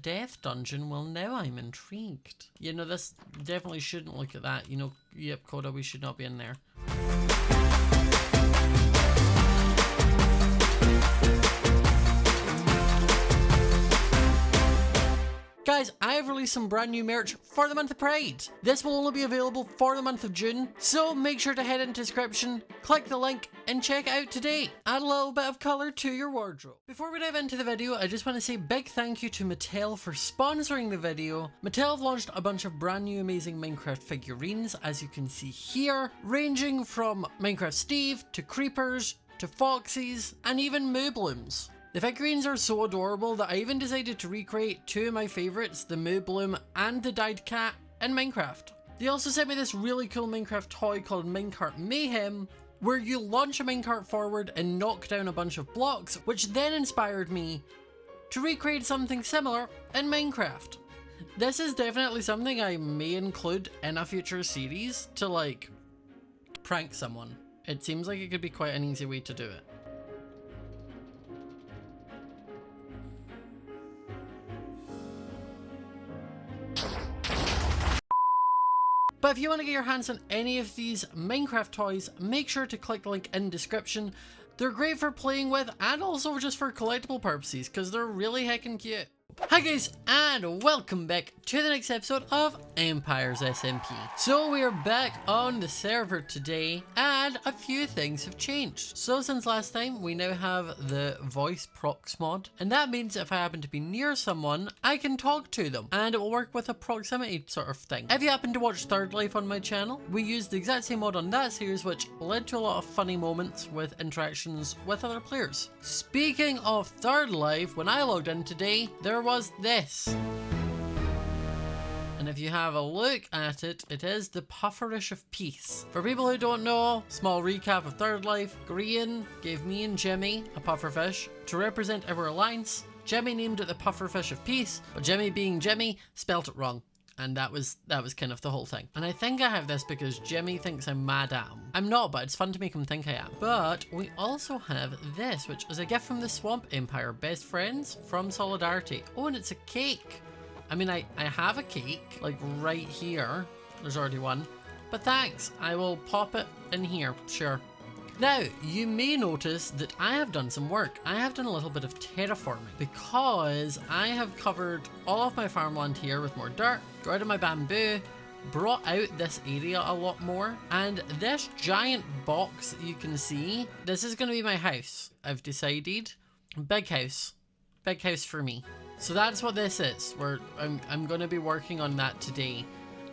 death dungeon? Well, now I'm intrigued. You know, this definitely shouldn't look at that. You know, yep, Coda, we should not be in there. Guys, I have released some brand new merch for the month of Pride. This will only be available for the month of June, so make sure to head into the description, click the link, and check it out today. Add a little bit of colour to your wardrobe. Before we dive into the video, I just want to say big thank you to Mattel for sponsoring the video. Mattel have launched a bunch of brand new amazing Minecraft figurines, as you can see here, ranging from Minecraft Steve, to Creepers, to Foxies, and even Moo Blooms. The figurines are so adorable that I even decided to recreate two of my favourites, the Moo Bloom and the Dyed Cat, in Minecraft. They also sent me this really cool Minecraft toy called Minecart Mayhem, where you launch a minecart forward and knock down a bunch of blocks, which then inspired me to recreate something similar in Minecraft. This is definitely something I may include in a future series to, like, prank someone. It seems like it could be quite an easy way to do it. But if you want to get your hands on any of these Minecraft toys, make sure to click the link in the description. They're great for playing with and also just for collectible purposes because they're really heckin' cute. Hi guys, and welcome back to the next episode of Empires SMP. So we are back on the server today, and a few things have changed. So since last time, we now have the voice prox mod, and that means if I happen to be near someone, I can talk to them, and it will work with a proximity sort of thing. If you happen to watch Third Life on my channel, we used the exact same mod on that series, which led to a lot of funny moments with interactions with other players. Speaking of Third Life, when I logged in today, there was this. And if you have a look at it, it is the Pufferish of Peace. For people who don't know, small recap of Third Life, Grian gave me and Jimmy a pufferfish to represent our alliance. Jimmy named it the Pufferfish of Peace, but Jimmy being Jimmy spelt it wrong. And that was kind of the whole thing. And I think I have this because Jimmy thinks I'm mad at him. I'm not, but it's fun to make him think I am. But we also have this, which is a gift from the Swamp Empire. Best friends from Solidarity. Oh, and it's a cake. I mean, I have a cake, like right here. There's already one. But thanks, I will pop it in here, sure. Now, you may notice that I have done some work. I have done a little bit of terraforming because I have covered all of my farmland here with more dirt, got rid of my bamboo, brought out this area a lot more, and this giant box that you can see, this is going to be my house. I've decided. Big house for me. So that's what this is. Where I'm going to be working on that today.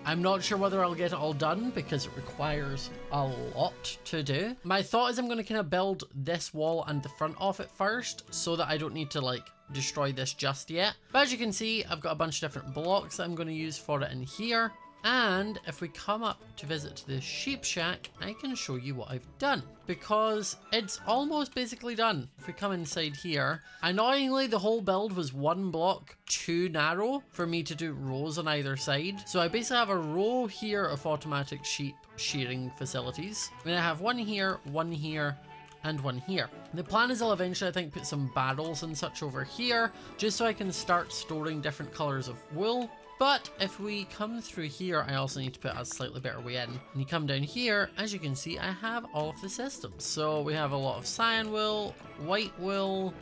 I'm not sure whether I'll get it all done because it requires a lot to do. My thought is I'm going to kind of build this wall and the front of it first so that I don't need to like destroy this just yet. But as you can see, I've got a bunch of different blocks that I'm going to use for it in here. And if we come up to visit the sheep shack, I can show you what I've done because it's almost basically done. If we come inside here, annoyingly, the whole build was one block too narrow for me to do rows on either side. So I basically have a row here of automatic sheep shearing facilities. And I have one here, and one here. The plan is I'll eventually, I think, put some barrels and such over here just so I can start storing different colors of wool. But if we come through here, I also need to put a slightly better way in. And you come down here, as you can see, I have all of the systems. So we have a lot of cyan wool, white wool.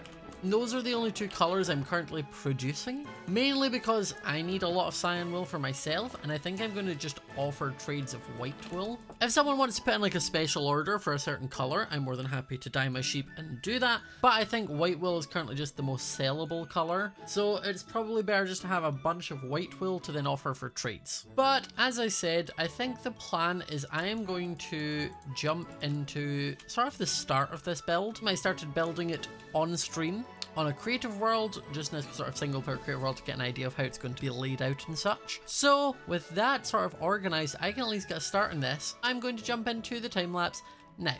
And those are the only two colors I'm currently producing, mainly because I need a lot of cyan wool for myself, and I think I'm going to just offer trades of white wool. If someone wants to put in like a special order for a certain color, I'm more than happy to dye my sheep and do that, but I think white wool is currently just the most sellable color, so it's probably better just to have a bunch of white wool to then offer for trades. But as I said, I think the plan is I am going to jump into sort of the start of this build. I started building it on stream on a creative world, just in a sort of single player creative world to get an idea of how it's going to be laid out and such. So with that sort of organized, I can at least get a start on this. I'm going to jump into the time lapse now.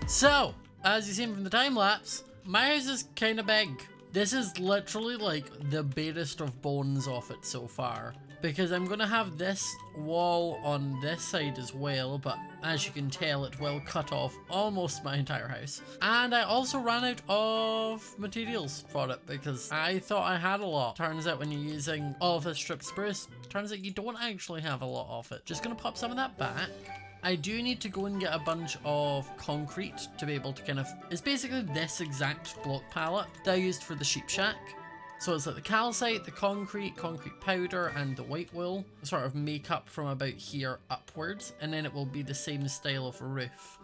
So, as you've seen from the time lapse, my house is kind of big. This is literally like the barest of bones off it so far. Because I'm going to have this wall on this side as well, but as you can tell, it will cut off almost my entire house. And I also ran out of materials for it because I thought I had a lot. Turns out when you're using all of this stripped spruce, turns out you don't actually have a lot of it. Just going to pop some of that back. I do need to go and get a bunch of concrete to be able to kind of... It's basically this exact block palette that I used for the sheep shack. So it's like the calcite, the concrete powder, and the white wool sort of make up from about here upwards, and then it will be the same style of roof.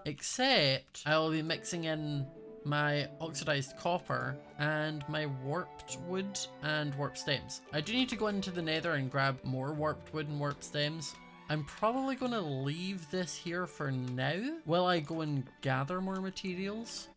Except I will be mixing in my oxidized copper and my warped wood and warped stems. I do need to go into the nether and grab more warped wood and warped stems. I'm probably going to leave this here for now while I go and gather more materials.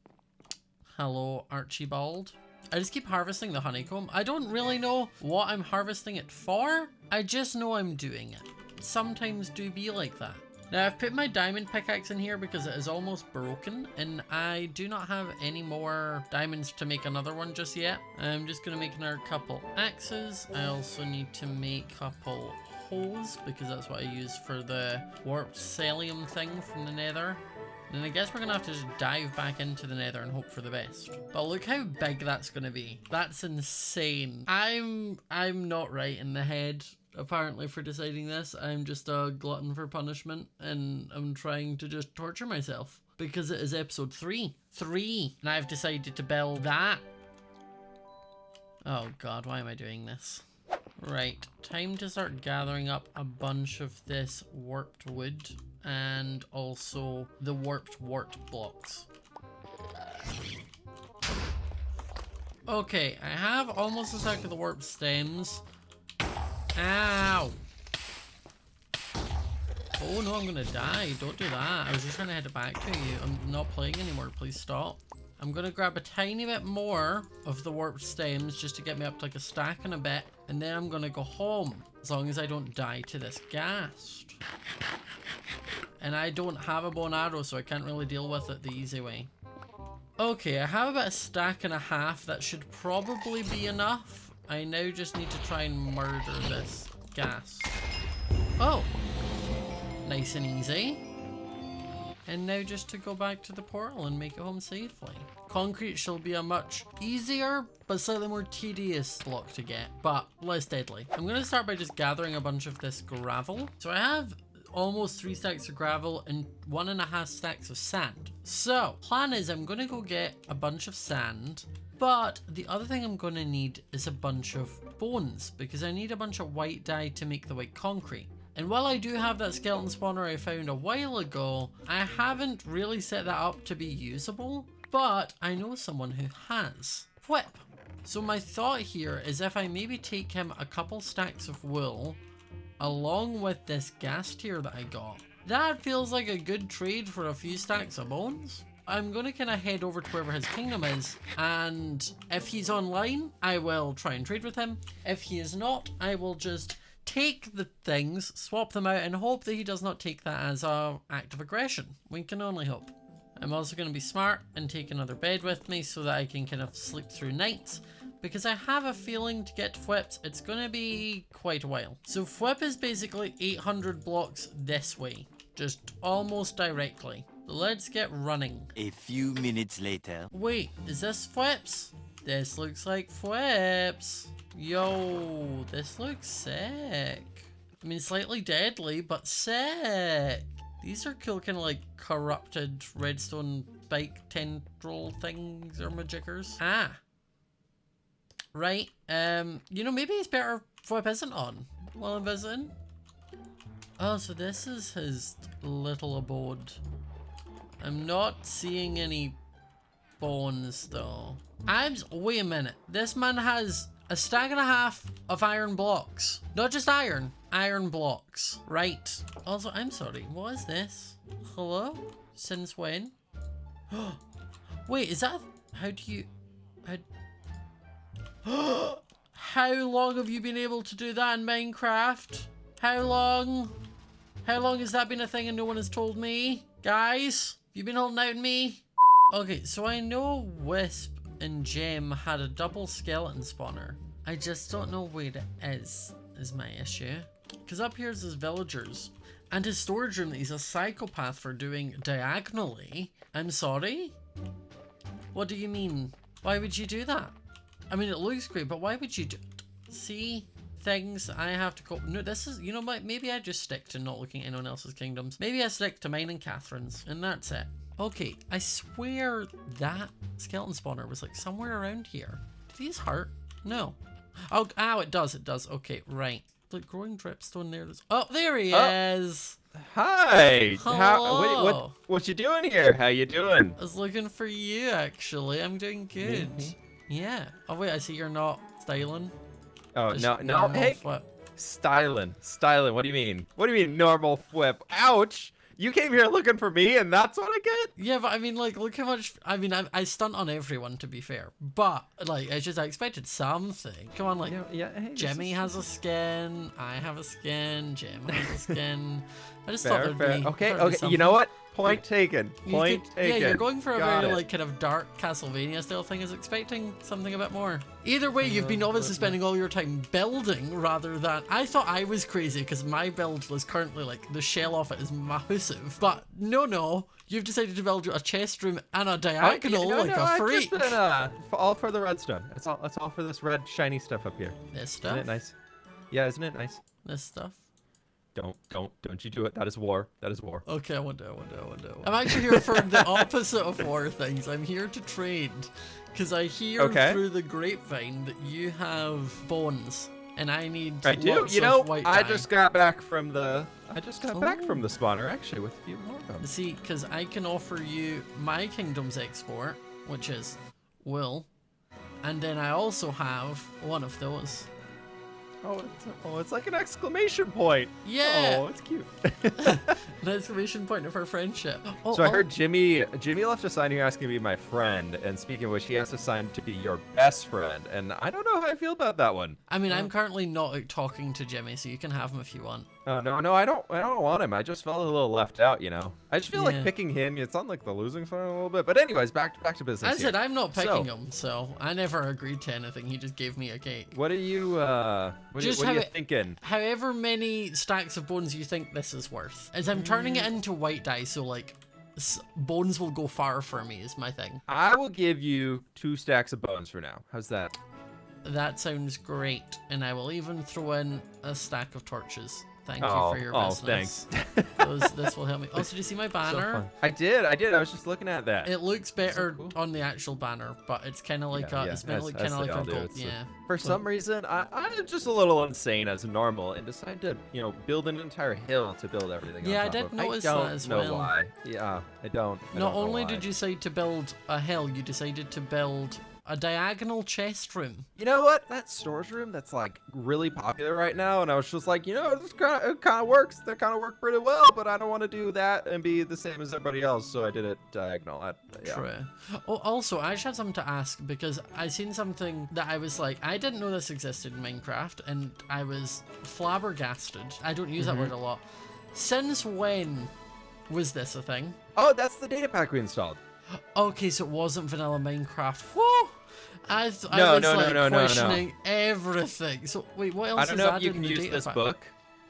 Hello, Archibald. I just keep harvesting the honeycomb. I don't really know what I'm harvesting it for. I just know I'm doing it. Sometimes do be like that. Now I've put my diamond pickaxe in here because it is almost broken and I do not have any more diamonds to make another one just yet. I'm just going to make another couple axes. I also need to make a couple hoes because that's what I use for the warped psyllium thing from the nether. And I guess we're gonna have to just dive back into the nether and hope for the best. But look how big that's gonna be. That's insane. I'm not right in the head apparently for deciding this. I'm just a glutton for punishment and I'm trying to just torture myself because it is episode 3. And I've decided to build that. Oh god, why am I doing this? Right, time to start gathering up a bunch of this warped wood and also the warped blocks. Okay, I have almost a stack of the warped stems. Ow! Oh no, I'm gonna die. Don't do that. I was just trying to head it back to you. I'm not playing anymore. Please stop. I'm gonna grab a tiny bit more of the warped stems just to get me up to like a stack and a bit. And then I'm gonna go home. As long as I don't die to this ghast. And I don't have a bow and arrow, so I can't really deal with it the easy way. Okay, I have about a stack and a half. That should probably be enough. I now just need to try and murder this ghast. Oh! Nice and easy. And now just to go back to the portal and make it home safely. Concrete shall be a much easier, but slightly more tedious block to get, but less deadly. I'm going to start by just gathering a bunch of this gravel. So I have almost 3 stacks of gravel and 1.5 stacks of sand. So, plan is I'm going to go get a bunch of sand, but the other thing I'm going to need is a bunch of bones, because I need a bunch of white dye to make the white concrete. And while I do have that skeleton spawner I found a while ago, I haven't really set that up to be usable, but I know someone who has. Whip! So my thought here is if I maybe take him a couple stacks of wool, along with this ghast here that I got, that feels like a good trade for a few stacks of bones. I'm going to kind of head over to wherever his kingdom is, and if he's online, I will try and trade with him. If he is not, I will just take the things, swap them out, and hope that he does not take that as an act of aggression. We can only hope. I'm also going to be smart and take another bed with me so that I can kind of sleep through nights, because I have a feeling to get to Fwip, it's going to be quite a while. So Fwip is basically 800 blocks this way, just almost directly. Let's get running. A few minutes later. Wait, is this Fwip's? This looks like Fwip's. Yo, this looks sick. I mean, slightly deadly, but sick. These are cool, kind of like corrupted redstone spike tendril things or magickers. Ah. Right. You know, maybe it's better Fwip isn't on while I'm visiting. Oh, so this is his little abode. I'm not seeing any bones though. Wait a minute. This man has a stack and a half of iron blocks. Not just iron blocks. Right. Also, I'm sorry. What is this? Hello? Since when? Wait, is that... How do you... How long have you been able to do that in Minecraft? How long? How long has that been a thing and no one has told me? Guys, You been holding out on me? Okay, so I know Wisp and Gem had a double skeleton spawner. I just don't know where it is my issue. Because up here is his villagers. And his storage room that he's a psychopath for doing diagonally. I'm sorry? What do you mean? Why would you do that? I mean, it looks great, but why would you do it? See? Things I have to go. No, this is, you know what? Maybe I just stick to not looking at anyone else's kingdoms. Maybe I stick to mine and Catherine's, and that's it. Okay, I swear that skeleton spawner was like somewhere around here. Did these hurt? No. Oh, ow, it does. Okay, right. The growing dripstone there. Oh, there he is. Hi. Hello. What you doing here? How you doing? I was looking for you, actually. I'm doing good. Yeah. Oh, wait, I see you're not styling. Oh, Just no. Hey, flip. styling. What do you mean? What do you mean normal flip? Ouch. You came here looking for me and that's what I get? Yeah, but I mean, like, look how much... I mean, I stunt on everyone, to be fair. But, like, it's just I expected something. Come on, like, Hey, Jemmy has a skin, I have a skin, Jem has a skin. I just thought fair. there'd be... Okay, something. you know what? Point taken. Taken. Yeah, you're going for a Got very, it. like, kind of dark Castlevania style thing. I was expecting something a bit more. Either way, you've been obviously spending all your time building rather than... I thought I was crazy because my build was currently, like, the shell off it is massive. But no, you've decided to build a chest room and a diagonal a freak. I've just been, all for the redstone. It's all for this red shiny stuff up here. This stuff? Isn't it nice? Yeah, isn't it nice? This stuff? Don't you do it. That is war. Okay, I won't do it. I'm actually here for the opposite of war things. I'm here to trade. Because I hear through the grapevine that you have bones. And I need lots of white I dye. just got back from the spawner actually with a few more of them. See, because I can offer you my kingdom's export, which is wool. And then I also have one of those. Oh, it's like an exclamation point. Yeah. Oh, it's cute. An exclamation point of our friendship. So I heard Jimmy left a sign here asking to be my friend, and speaking of which, he has a sign to be your best friend, and I don't know how I feel about that one. I mean, I'm currently not out talking to Jimmy, so you can have him if you want. Oh, no, I don't want him. I just felt a little left out, you know. I just feel like Yeah. picking him. It's on like the losing side a little bit, but anyways, back to business. I said here. I'm not picking him, so I never agreed to anything. He just gave me a cake. What are you what are you thinking? However many stacks of bones you think this is worth. As I'm turning it into white dye, so like bones will go far for me is my thing. I will give you 2 stacks of bones for now. How's that? That sounds great, and I will even throw in a stack of torches. Thank you for your business. Thanks. This will help me. Oh, so did you see my So banner? fun. I did. I was just looking at that. It looks better cool. on the actual banner, but it's kind of like it's meant to look as kind of they like all a do. gold. It's Yeah. For some reason, I'm just a little insane as normal and decided to, build an entire hill to build everything. Yeah, on I top did of. notice I don't that as know well. why. Yeah, I don't. Not only did you decide to build a hill, you decided to build a diagonal chest room. You know what? That storage room that's like really popular right now, and I was just like, this kind of works. They kind of work pretty well, but I don't want to do that and be the same as everybody else, so I did it diagonal. Yeah. True. Oh, also, I just have something to ask because I seen something that I was like, I didn't know this existed in Minecraft, and I was flabbergasted. I don't use that word a lot. Since when was this a thing? Oh, that's the data pack we installed. Okay, so it wasn't vanilla Minecraft. Whoa! I was No. questioning everything. So wait, what else I don't is know if added you in can the use data this pack? book.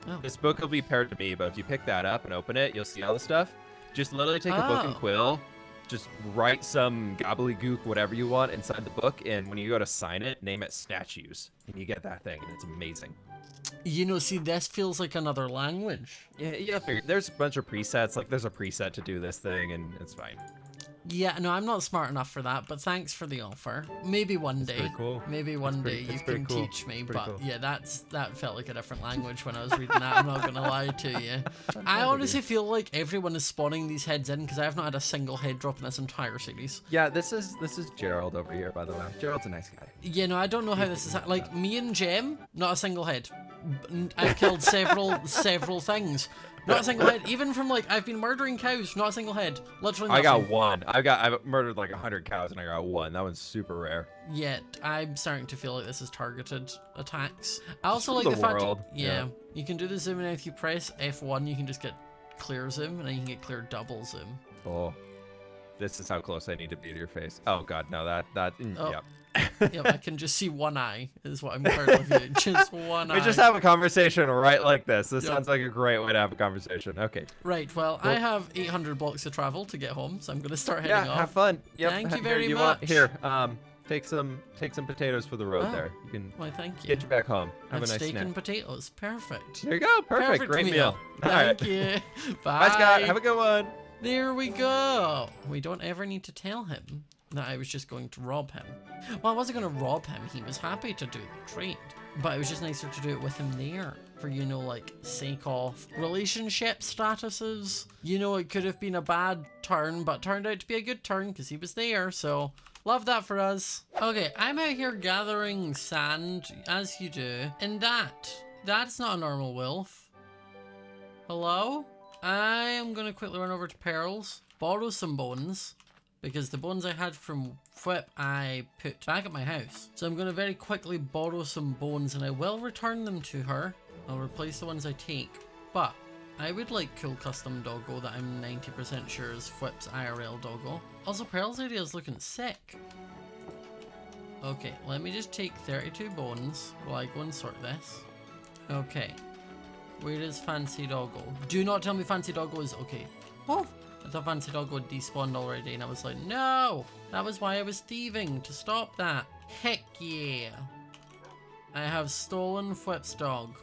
Oh. This book will be paired to me, but if you pick that up and open it, you'll see all the stuff. Just literally take a book and quill, just write some gobbledygook, whatever you want inside the book, and when you go to sign it, name it statues, and you get that thing, and it's amazing. See, this feels like another language. Yeah, figure. There's a bunch of presets, like there's a preset to do this thing, and it's fine. Yeah, no, I'm not smart enough for that, but thanks for the offer. Maybe one day. pretty cool. Maybe one day you can cool. teach me, Pretty but cool. yeah, that felt like a different language when I was reading that, I'm not gonna lie to you. I honestly feel like everyone is spawning these heads in because I have not had a single head drop in this entire series. Yeah, this is Gerald over here, by the way. Gerald's a nice guy. Yeah, no, I don't know how this is, like, me and Jem, not a single head. I've killed several things. Not a single head. Even from, like, I've been murdering cows, not a single head. Literally nothing. I got one. I've murdered like 100 cows, and I got one. That one's super rare. Yet I'm starting to feel like this is targeted attacks. I also for like the the fact world, yeah, you can do the zoom, and if you press F1 you can just get clear zoom, and then you can get clear double zoom. Oh, This is how close I need to be to your face. Oh god, no, Oh. yeah. Yeah, I can just see one eye is what I'm currently viewing. Just one eye. We just have a conversation right like this. This Yep. sounds like a great way to have a conversation. Okay. Right, well, I have 800 blocks to travel to get home, so I'm going to start heading Yeah, off. have fun. Yep. Thank you Here, very Want, much. here, take some potatoes for the road Oh, there. You can Why, thank you. get you back home. Have And a nice steak snack. and potatoes. Perfect. There you go. Perfect. Great meal. All right. Thank you. Bye. Bye, Scott. Have a good one. There we go. We don't ever need to tell him that I was just going to rob him. Well, I wasn't going to rob him. He was happy to do the trade. But it was just nicer to do it with him there. For, you know, like, sake of relationship statuses. You know, it could have been a bad turn, but turned out to be a good turn because he was there. So, love that for us. Okay, I'm out here gathering sand, as you do. And that's not a normal wolf. Hello? I am going to quickly run over to Pearl's, borrow some bones, because the bones I had from Whip I put back at my house. So I'm going to very quickly borrow some bones and I will return them to her. I'll replace the ones I take, but I would like Cool Custom Doggo that I'm 90% sure is Whip's IRL doggo. Also, Pearl's idea is looking sick. Okay, let me just take 32 bones while I go and sort this. Okay. Where is Fancy Doggo? Do not tell me Fancy Doggo is okay. Oh, I thought Fancy Doggo had despawned already, and I was like, no! That was why I was thieving, to stop that. Heck yeah! I have stolen Whip's dog.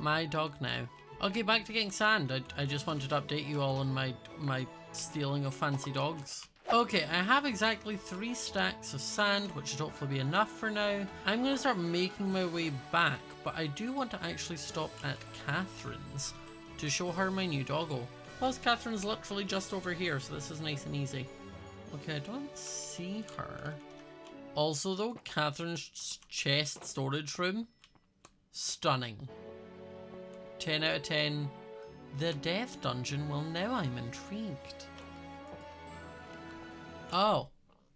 My dog now. Okay, back to getting sand. I just wanted to update you all on my stealing of fancy dogs. Okay, I have exactly 3 stacks of sand, which should hopefully be enough for now. I'm going to start making my way back, but I do want to actually stop at Catherine's to show her my new doggo. Plus, Catherine's literally just over here, so this is nice and easy. Okay, I don't see her. Also though, Catherine's chest storage room, stunning. 10 out of 10. The death dungeon, well now I'm intrigued. Oh,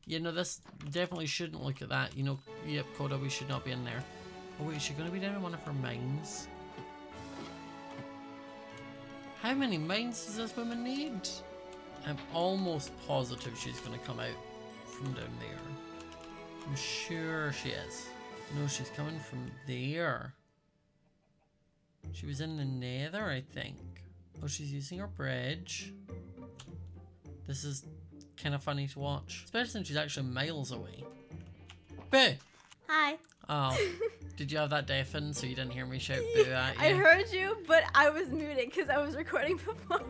you know, this definitely shouldn't look at that. You know, yep, Coda, we should not be in there. Oh wait, is she going to be down in one of her mines? How many mines does this woman need? I'm almost positive she's going to come out from down there. I'm sure she is. No, she's coming from there. She was in the nether, I think. Oh, she's using her bridge. This is kind of funny to watch, especially since she's actually miles away. Boo! Hi. Oh, did you have that deafened so you didn't hear me shout boo at you? I heard you, but I was muted because I was recording before.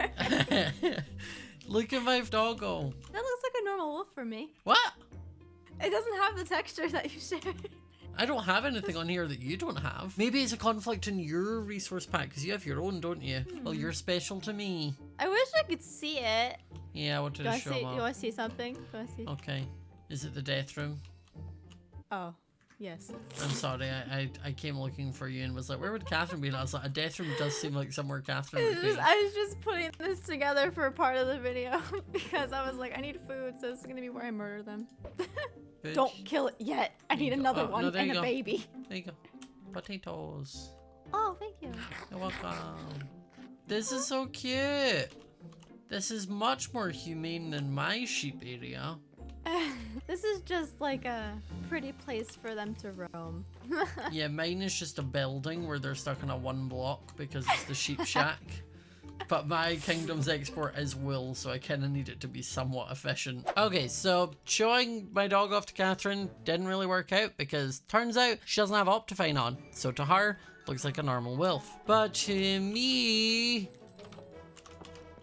Look at my doggo. That looks like a normal wolf for me. What? It doesn't have the texture that you shared. I don't have anything on here that you don't have. Maybe it's a conflict in your resource pack because you have your own, don't you? Well, you're special to me. I wish I could see it. Yeah, I wanted Do to I show see? them Do off. I see something? Do I see? Okay. Is it the death room? Oh, yes. I'm sorry, I came looking for you and was like, where would Catherine be? And I was like, a death room does seem like somewhere Catherine would be. I was just putting this together for part of the video because I was like, I need food, so this is gonna be where I murder them. Bitch. Don't kill it yet. I need another Oh, one no, there and you a go. baby. There you go. Potatoes. Oh, thank you. You're welcome. This is so cute. This is much more humane than my sheep area. This is just like a pretty place for them to roam. Yeah, mine is just a building where they're stuck in a 1 block because it's the sheep shack. But my kingdom's export is wool, so I kind of need it to be somewhat efficient. Okay, so showing my dog off to Catherine didn't really work out because turns out she doesn't have Optifine on. So to her, looks like a normal wolf. But to me,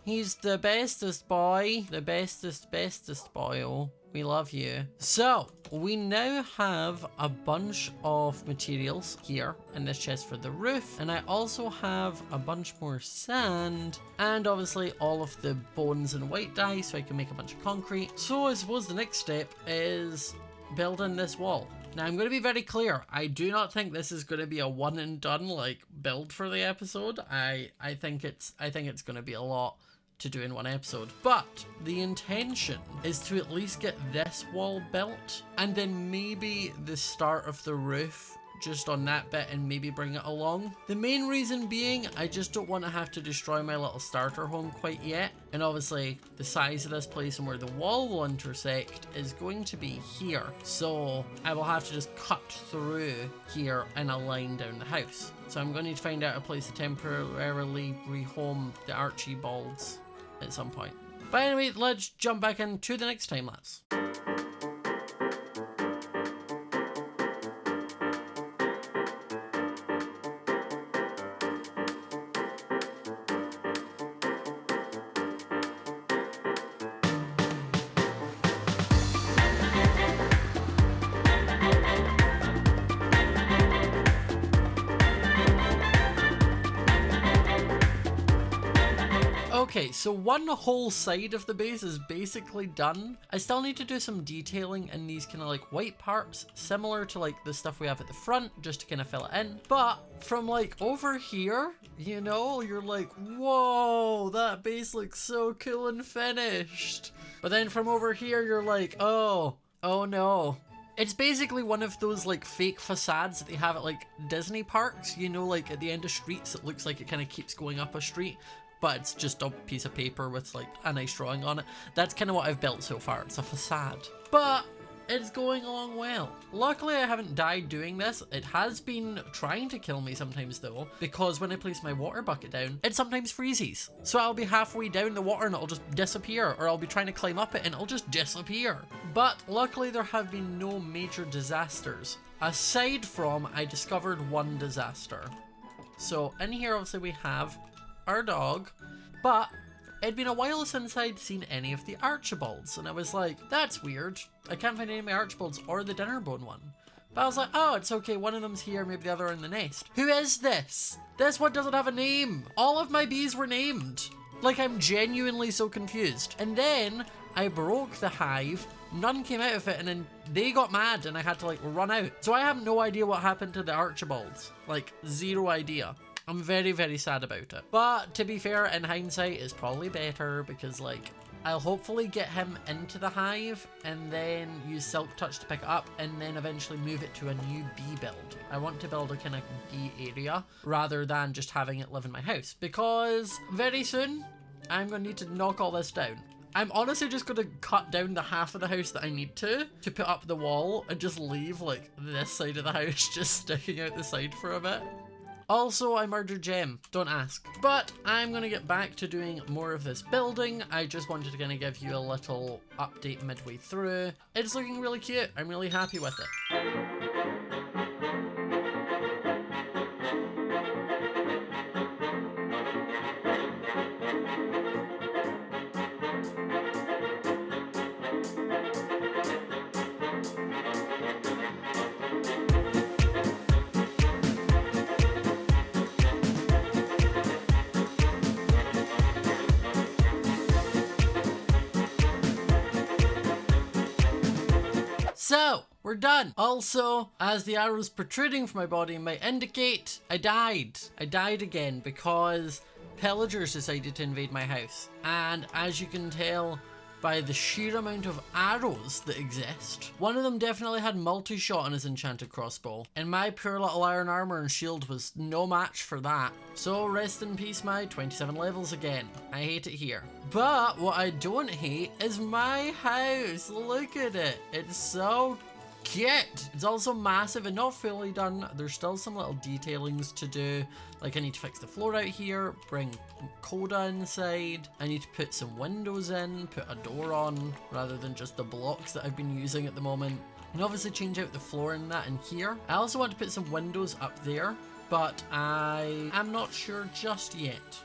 he's the bestest boy. The bestest boy. Oh, we love you. So, we now have a bunch of materials here in this chest for the roof. And I also have a bunch more sand. And obviously all of the bones and white dye so I can make a bunch of concrete. So I suppose the next step is building this wall. Now I'm going to be very clear. I do not think this is going to be a one and done like build for the episode. I think it's going to be a lot to do in one episode, but the intention is to at least get this wall built and then maybe the start of the roof just on that bit and maybe bring it along. The main reason being, I just don't want to have to destroy my little starter home quite yet. And obviously the size of this place and where the wall will intersect is going to be here. So I will have to just cut through here in a line down the house. So I'm going to need to find out a place to temporarily rehome the Archibalds at some point. But anyway, let's jump back into the next time lapse. Okay, so one whole side of the base is basically done. I still need to do some detailing in these kind of like white parts, similar to like the stuff we have at the front, just to kind of fill it in. But from like over here, you know, you're like, whoa, that base looks so cool and finished. But then from over here, you're like, oh no. It's basically one of those like fake facades that they have at like Disney parks, you know, like at the end of streets, it looks like it kind of keeps going up a street, but it's just a piece of paper with like a nice drawing on it. That's kind of what I've built so far. It's a facade, but it's going along well. Luckily, I haven't died doing this. It has been trying to kill me sometimes though, because when I place my water bucket down, it sometimes freezes. So I'll be halfway down the water and it'll just disappear, or I'll be trying to climb up it and it'll just disappear. But luckily, there have been no major disasters. Aside from, I discovered one disaster. So in here, obviously we have our dog, but it'd been a while since I'd seen any of the Archibalds, and I was like, that's weird. I can't find any of my Archibalds or the Dinnerbone one. But I was like, oh, it's okay, one of them's here, maybe the other in the nest. Who is this? This one doesn't have a name. All of my bees were named. Like, I'm genuinely so confused. And then I broke the hive, none came out of it, and then they got mad and I had to like run out. So I have no idea what happened to the Archibalds. Like, zero idea. I'm very, very sad about it. But to be fair, in hindsight, it's probably better because like, I'll hopefully get him into the hive and then use Silk Touch to pick it up and then eventually move it to a new bee build. I want to build a kind of bee area rather than just having it live in my house, because very soon I'm going to need to knock all this down. I'm honestly just going to cut down the half of the house that I need to put up the wall and just leave like this side of the house just sticking out the side for a bit. Also, I murdered Gem, don't ask. But I'm gonna get back to doing more of this building. I just wanted to kind of give you a little update midway through. It's looking really cute, I'm really happy with it. So, we're done. Also, as the arrows protruding from my body might indicate, I died. I died again because pillagers decided to invade my house. And as you can tell by the sheer amount of arrows that exist, one of them definitely had multi-shot on his enchanted crossbow, and my poor little iron armor and shield was no match for that. So rest in peace my 27 levels again. I hate it here. But what I don't hate is my house. Look at it. It's so cute. It's also massive and not fully done. There's still some little detailings to do. Like I need to fix the floor out here, bring Coda inside. I need to put some windows in, put a door on rather than just the blocks that I've been using at the moment. And obviously change out the floor and that in here. I also want to put some windows up there, but I am not sure just yet.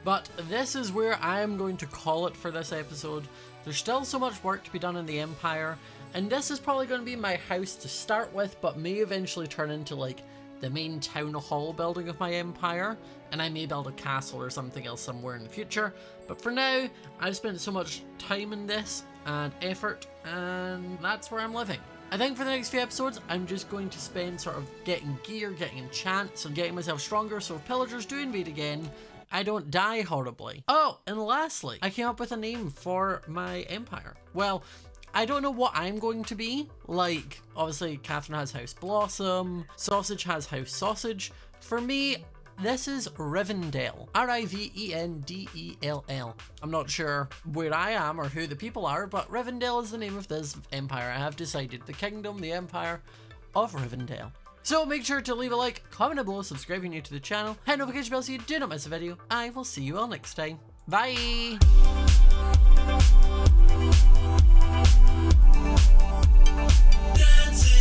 But this is where I am going to call it for this episode. There's still so much work to be done in the Empire, and this is probably going to be my house to start with, but may eventually turn into like the main town hall building of my empire, and I may build a castle or something else somewhere in the future. But for now, I've spent so much time in this and effort, and that's where I'm living. I think for the next few episodes, I'm just going to spend sort of getting gear, getting enchants, and getting myself stronger, so if pillagers do invade again, I don't die horribly. Oh, and lastly, I came up with a name for my empire. Well, I don't know what I'm going to be. Like, obviously, Catherine has House Blossom, Sausage has House Sausage. For me, this is Rivendell. Rivendell. I'm not sure where I am or who the people are, but Rivendell is the name of this empire. I have decided. The kingdom, the empire of Rivendell. So make sure to leave a like, comment below, subscribe if you're new to the channel, hit notification bell so you do not miss a video. I will see you all next time. Bye! Dancing.